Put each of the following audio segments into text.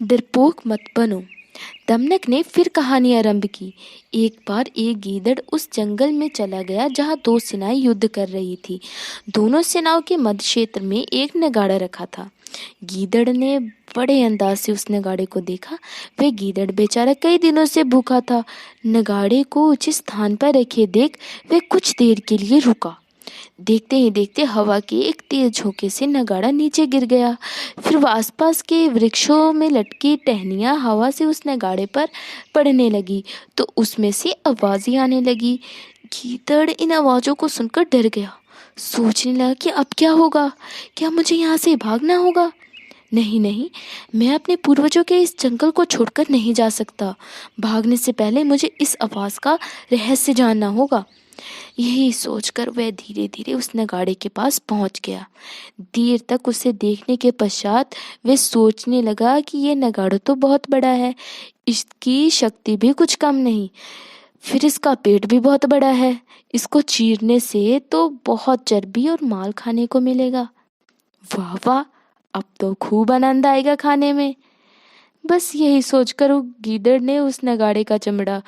डरपोक मत बनो। दमनक ने फिर कहानी आरंभ की। एक बार एक गीदड़ उस जंगल में चला गया जहाँ दो सेनाएं युद्ध कर रही थी। दोनों सेनाओं के मध्य क्षेत्र में एक नगाड़ा रखा था। गीदड़ ने बड़े अंदाज से उस नगाड़े को देखा। वह गीदड़ बेचारा कई दिनों से भूखा था। नगाड़े को उचित स्थान पर रखे देख वह कुछ देर के लिए रुका। देखते ही देखते हवा के एक तेज झोंके से नगाड़ा नीचे गिर गया। फिर वह आसपास के वृक्षों में लटकी टहनियाँ हवा से उस नगाड़े पर पड़ने लगी तो उसमें से आवाज़ें आने लगी। गीदड़ इन आवाज़ों को सुनकर डर गया। सोचने लगा कि अब क्या होगा, क्या मुझे यहाँ से भागना होगा? नहीं नहीं, मैं अपने पूर्वजों के इस जंगल को छोड़कर नहीं जा सकता। भागने से पहले मुझे इस आवाज़ का रहस्य जानना होगा। यही सोचकर वह धीरे धीरे उस नगाड़े के पास पहुंच गया। देर तक उसे देखने के पश्चात वह सोचने लगा कि यह नगाड़ा तो बहुत बड़ा है, इसकी शक्ति भी कुछ कम नहीं, फिर इसका पेट भी बहुत बड़ा है। इसको चीरने से तो बहुत चर्बी और माल खाने को मिलेगा। वाह वाह, अब तो खूब आनंद आएगा खाने में। बस यही सोचकर वो गीदड़ ने उस नगाड़े का चमड़ा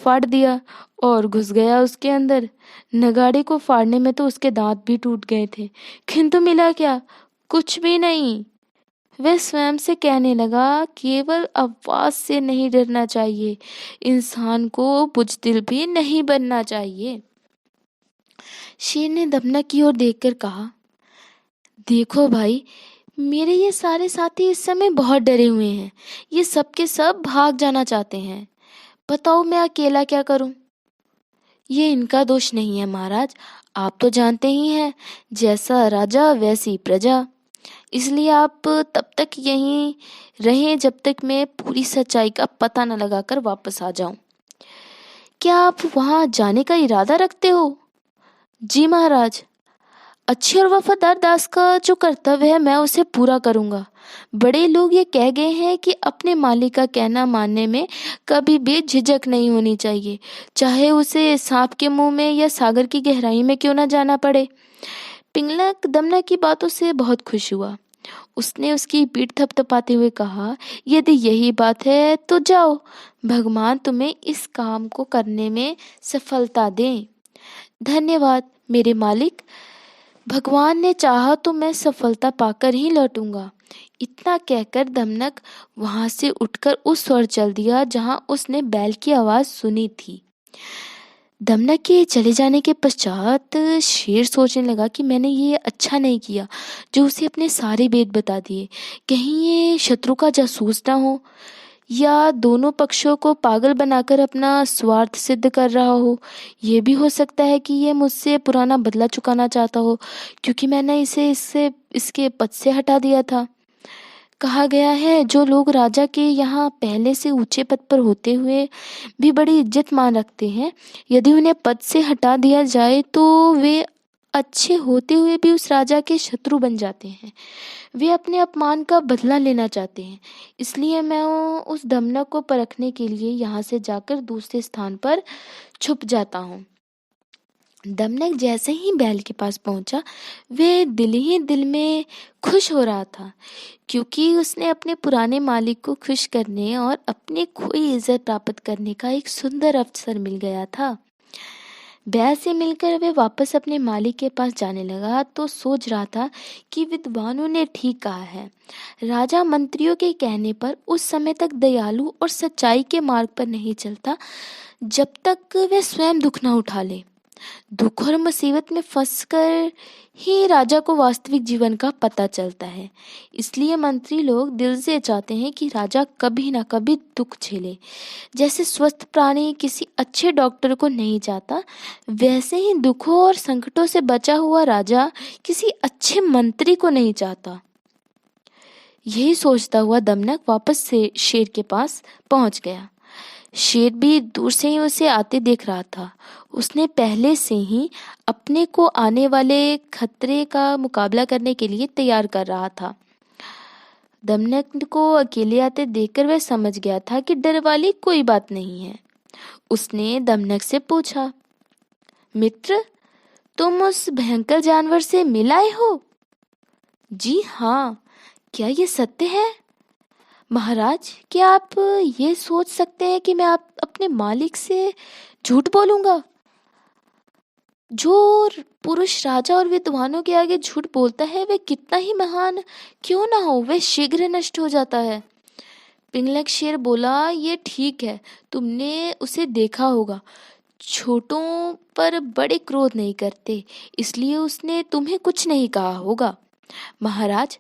फाड़ दिया और घुस गया उसके अंदर। नगाड़े को फाड़ने में तो उसके दांत भी टूट गए थे, किंतु मिला क्या? कुछ भी नहीं। वह स्वयं से कहने लगा, केवल आवाज से नहीं डरना चाहिए, इंसान को बुज़दिल भी नहीं बनना चाहिए। शेर ने दमना की ओर देखकर कहा, देखो भाई, मेरे ये सारे साथी इस समय बहुत डरे हुए हैं। ये सब के सब भाग जाना चाहते हैं। बताओ मैं अकेला क्या करूं? ये इनका दोष नहीं है महाराज, आप तो जानते ही हैं, जैसा राजा वैसी प्रजा। इसलिए आप तब तक यहीं रहें जब तक मैं पूरी सच्चाई का पता न लगाकर वापस आ जाऊं। क्या आप वहां जाने का इरादा रखते हो? जी महाराज। अच्छे और वफादार दास का जो कर्तव्य है मैं उसे पूरा करूंगा। बड़े लोग ये कह गए हैं कि अपने मालिक का कहना मानने में कभी भी झिझक नहीं होनी चाहिए, चाहे उसे सांप के मुंह में या सागर की गहराई में क्यों ना जाना पड़े। पिंगलक दमना की बातों से बहुत खुश हुआ। उसने उसकी पीठ थपथपाते हुए कहा, यदि यही बात है तो जाओ, भगवान तुम्हें इस काम को करने में सफलता दें। धन्यवाद मेरे मालिक, भगवान ने चाहा तो मैं सफलता पाकर ही लौटूंगा। इतना कहकर दमनक वहां से उठकर उस ओर चल दिया जहां उसने बैल की आवाज सुनी थी। दमनक के चले जाने के पश्चात शेर सोचने लगा कि मैंने ये अच्छा नहीं किया जो उसे अपने सारे भेद बता दिए। कहीं ये शत्रु का जासूस ना हो या दोनों पक्षों को पागल बनाकर अपना स्वार्थ सिद्ध कर रहा हो। ये भी हो सकता है कि ये मुझसे पुराना बदला चुकाना चाहता हो, क्योंकि मैंने इसे इससे इसके पद से हटा दिया था। कहा गया है जो लोग राजा के यहाँ पहले से ऊंचे पद पर होते हुए भी बड़ी इज्जत मान रखते हैं, यदि उन्हें पद से हटा दिया जाए तो वे अच्छे होते हुए भी उस राजा के शत्रु बन जाते हैं। वे अपने अपमान का बदला लेना चाहते हैं। इसलिए मैं उस दमनक को परखने के लिए यहाँ से जाकर दूसरे स्थान पर छुप जाता हूँ। दमनक जैसे ही बैल के पास पहुंचा, वह दिल ही दिल में खुश हो रहा था, क्योंकि उसने अपने पुराने मालिक को खुश करने और अपने खोई इज्जत प्राप्त करने का एक सुंदर अवसर मिल गया था। बैल से मिलकर वह वापस अपने मालिक के पास जाने लगा तो सोच रहा था कि विद्वानों ने ठीक कहा है, राजा मंत्रियों के कहने पर उस समय तक दयालु और सच्चाई के मार्ग पर नहीं चलता जब तक वह स्वयं दुख न उठा ले। दुख और मुसीबत में फंसकर ही राजा को वास्तविक जीवन का पता चलता है। इसलिए मंत्री लोग दिल से चाहते हैं कि राजा कभी ना कभी दुख झेले। जैसे स्वस्थ प्राणी किसी अच्छे डॉक्टर को नहीं चाहता, वैसे ही दुखों और संकटों से बचा हुआ राजा किसी अच्छे मंत्री को नहीं चाहता। यही सोचता हुआ दमनक वापस से शेर के पास पहुंच गया। शेर भी दूर से ही उसे आते देख रहा था। उसने पहले से ही अपने को आने वाले खतरे का मुकाबला करने के लिए तैयार कर रहा था। दमनक को अकेले आते देखकर वह समझ गया था कि डर वाली कोई बात नहीं है। उसने दमनक से पूछा, मित्र, तुम उस भयंकर जानवर से मिल आए हो? जी हाँ। क्या ये सत्य है? महाराज, क्या आप ये सोच सकते हैं कि मैं आप अपने मालिक से झूठ बोलूंगा? जो पुरुष राजा और विद्वानों के आगे झूठ बोलता है वह कितना ही महान क्यों ना हो, वह शीघ्र नष्ट हो जाता है। पिंगलक शेर बोला, ये ठीक है, तुमने उसे देखा होगा। छोटों पर बड़े क्रोध नहीं करते, इसलिए उसने तुम्हें कुछ नहीं कहा होगा। महाराज,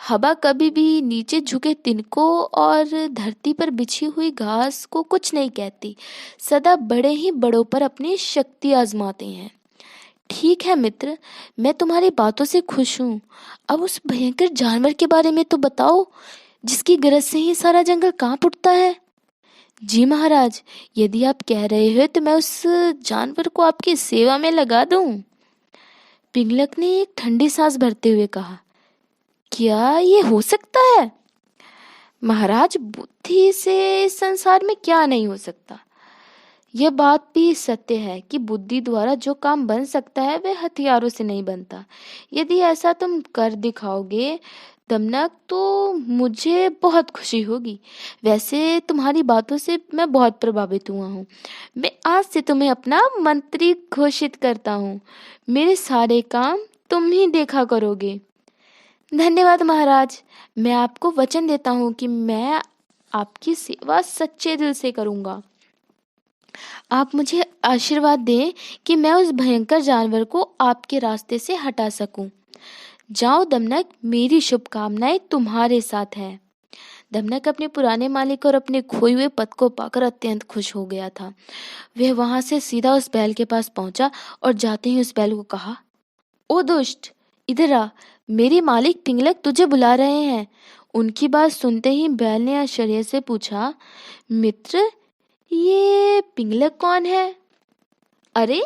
हवा कभी भी नीचे झुके तिनकों और धरती पर बिछी हुई घास को कुछ नहीं कहती, सदा बड़े ही बड़ों पर अपनी शक्ति आजमाते हैं। ठीक है मित्र, मैं तुम्हारी बातों से खुश हूँ। अब उस भयंकर जानवर के बारे में तो बताओ, जिसकी गरज से ही सारा जंगल कांप उठता है। जी महाराज, यदि आप कह रहे हो तो मैं उस जानवर को आपकी सेवा में लगा दूं। पिंगलक ने एक ठंडी सांस भरते हुए कहा, क्या ये हो सकता है? महाराज, बुद्धि से इस संसार में क्या नहीं हो सकता। यह बात भी सत्य है कि बुद्धि द्वारा जो काम बन सकता है वह हथियारों से नहीं बनता। यदि ऐसा तुम कर दिखाओगे दमनक, तो मुझे बहुत खुशी होगी। वैसे तुम्हारी बातों से मैं बहुत प्रभावित हुआ हूँ। मैं आज से तुम्हें अपना मंत्री घोषित करता हूँ। मेरे सारे काम तुम ही देखा करोगे। धन्यवाद महाराज, मैं आपको वचन देता हूँ कि मैं आपकी सेवा सच्चे दिल से करूँगा। आप मुझे आशीर्वाद दें कि मैं उस भयंकर जानवर को आपके रास्ते से हटा सकूं। जाओ दमनक, मेरी शुभकामनाएं तुम्हारे साथ है। दमनक अपने पुराने मालिक और अपने खोए हुए पद को पाकर अत्यंत खुश हो गया था। वह वहां से सीधा उस बैल के पास पहुंचा और जाते ही उस बैल को कहा, ओ दुष्ट, इधर आ, मेरे मालिक पिंगलक तुझे बुला रहे हैं। उनकी बात सुनते ही बैल ने आश्चर्य से पूछा, मित्र, ये पिंगलक कौन है? अरे,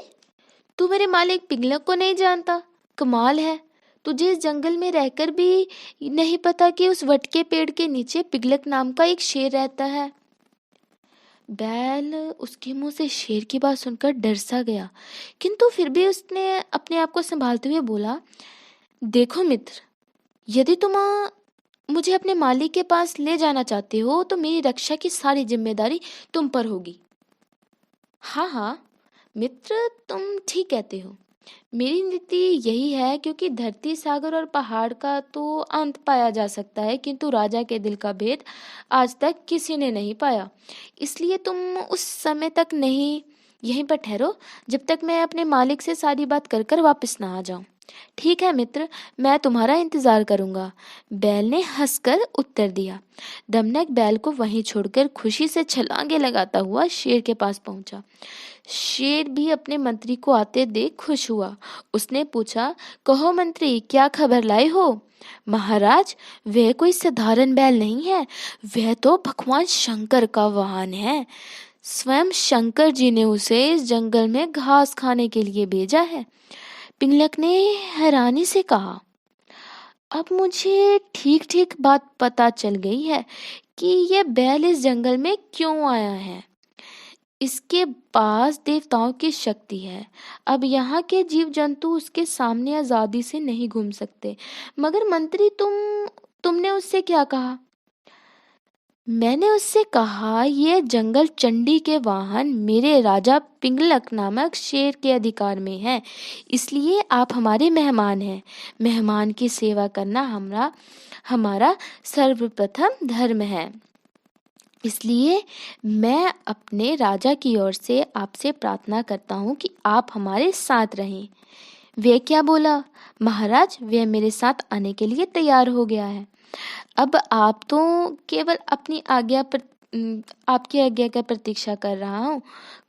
तू मेरे मालिक पिंगलक को नहीं जानता? कमाल है, तुझे इस जंगल में रहकर भी नहीं पता कि उस वट के पेड़ के नीचे पिंगलक नाम का एक शेर रहता है। बैल उसके मुंह से शेर की बात सुनकर डर सा गया, किंतु फिर भी उसने अपने आप को संभालते हुए बोला, देखो मित्र, यदि तुम मुझे अपने मालिक के पास ले जाना चाहते हो तो मेरी रक्षा की सारी जिम्मेदारी तुम पर होगी। हाँ हाँ मित्र, तुम ठीक कहते हो। मेरी नीति यही है, क्योंकि धरती, सागर और पहाड़ का तो अंत पाया जा सकता है, किंतु राजा के दिल का भेद आज तक किसी ने नहीं पाया। इसलिए तुम उस समय तक नहीं यहीं पर ठहरो जब तक मैं अपने मालिक से सारी बात कर कर वापस ना आ जाऊं। ठीक है मित्र, मैं तुम्हारा इंतजार करूंगा। बैल ने हंसकर उत्तर दिया। दमनक बैल को वहीं छोड़कर खुशी से छलांगे लगाता हुआ शेर के पास पहुंचा। शेर भी अपने मंत्री को आते देख खुश हुआ। उसने पूछा, कहो मंत्री, क्या खबर लाए हो? महाराज, वह कोई साधारण बैल नहीं है, वह तो भगवान शंकर का वाहन है। स्वयं शंकर जी ने उसे इस जंगल में घास खाने के लिए भेजा है। पिंगलक ने हैरानी से कहा, अब मुझे ठीक ठीक बात पता चल गई है कि यह बैल इस जंगल में क्यों आया है। इसके पास देवताओं की शक्ति है। अब यहाँ के जीव जंतु उसके सामने आजादी से नहीं घूम सकते। मगर मंत्री, तुमने उससे क्या कहा? मैंने उससे कहा, यह जंगल चंडी के वाहन मेरे राजा पिंगलक नामक शेर के अधिकार में है, इसलिए आप हमारे मेहमान हैं। मेहमान की सेवा करना हमारा हमारा सर्वप्रथम धर्म है। इसलिए मैं अपने राजा की ओर से आपसे प्रार्थना करता हूँ कि आप हमारे साथ रहें। वे क्या बोला? महाराज, वे मेरे साथ आने के लिए तैयार हो गया है। अब आप तो केवल अपनी आज्ञा पर आपकी आज्ञा का प्रतीक्षा कर रहा हूँ।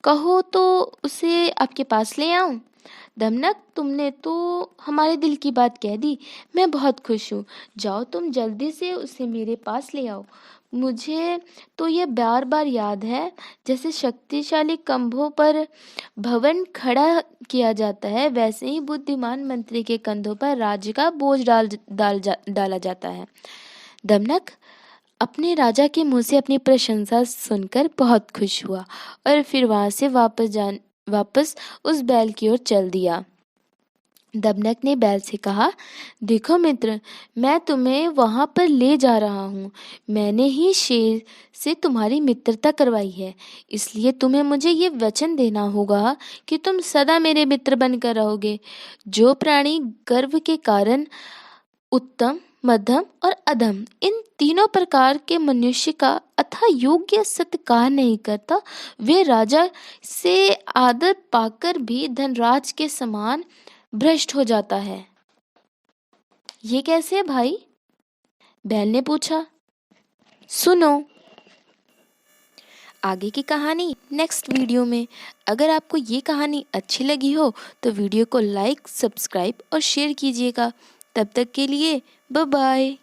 कहो तो उसे आपके पास ले आऊं। दमनक, तुमने तो हमारे दिल की बात कह दी। मैं बहुत खुश हूँ। जाओ, तुम जल्दी से उसे मेरे पास ले आओ। मुझे तो ये बार बार याद है, जैसे शक्तिशाली कंधों पर भवन खड़ा किया जाता है, वैसे ही बुद्धिमान मंत्री के कंधों पर राज्य का बोझ डाला जाता है। दमनक अपने राजा के मुंह से अपनी प्रशंसा सुनकर बहुत खुश हुआ और फिर वहां से वापस उस बैल की ओर चल दिया। दमनक ने बैल से कहा, देखो मित्र, मैं तुम्हें वहां पर ले जा रहा हूँ। मैंने ही शेर से तुम्हारी मित्रता करवाई है, इसलिए तुम्हें मुझे ये वचन देना होगा कि तुम सदा मेरे मित्र बनकर रहोगे। जो प्राणी गर्व के कारण उत्तम, मध्यम और अधम इन तीनों प्रकार के मनुष्य का अथवा योग्य सत्कार नहीं करता, वे राजा से आदर पाकर भी धनराज के समान भ्रष्ट हो जाता है। ये कैसे है भाई? बैल ने पूछा। सुनो आगे की कहानी नेक्स्ट वीडियो में। अगर आपको ये कहानी अच्छी लगी हो तो वीडियो को लाइक, सब्सक्राइब और शेयर कीजिएगा। तब तक के लिए बाय बाय।